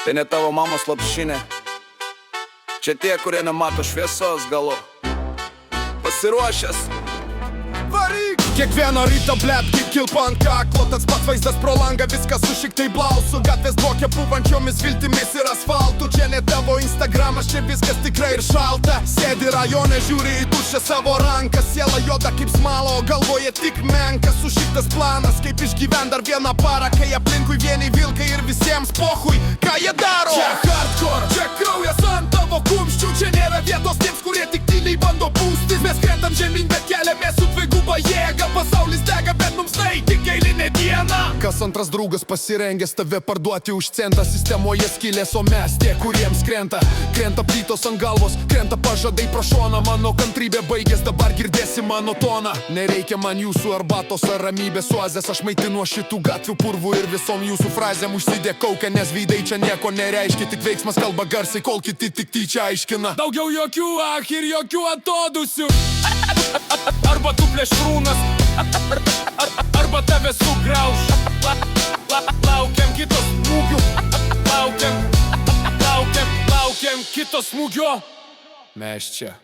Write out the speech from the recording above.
Tai ne tavo mamos lopšinė. Čia tie, kurie nemato šviesos galo. Pasiruošęs. Varyk! Kiekvieną rytą bletkai kilpa ant kaklo, tas pats vaizdas pro langą, viskas sušiktai blausu. Gatvės blokė pūvančiomis viltimis ir asfaltu. Čia ne tavo Instagramas, čia viskas tikrai ir šalta. Sėdi rajone, žiūri į tuščią savo ranką. Siela juoda kaip smala, o galvoje tik menkas. Sušiktas planas, kaip išgyvent dar vieną parą, kai aplinkui vieni vilkai ir visiems pohui. Ką jie daro? Čia hardcore, čia kraujas ant tavo kumščių. Čia nėra vietos tiems, kurie tik tyliai bando pūstis. Mes krentam žemyn, bet keliamės su dvigubą jėgą. Pasaulis dega, bet mums tai tik eilinė diena. Kas antras draugas pasirengęs tave parduoti už centą. Sistemoje skylės, o mes tie, kuriems krenta. Krenta plytos ant galvos, krenta pažadai pro šoną. Mano kantrybė baigės, dabar girdėsi mano toną. Nereikia man jūsų arbatos ar ramybės oazės. Aš maitinu šitų gatvių purvų ir visom jūsų frazėm užsidėk kaukę, nes veidai čia nieko nereiškia. Tik veiksmas kalba garsiai, kol kiti tik tyčia aiškina. Daugiau jokių ir jokių atodusių. Arba tu plėšrūnas, arba tave sugrauš. Laukiam kito smūgių. Laukiam kito smūgio. Mes čia.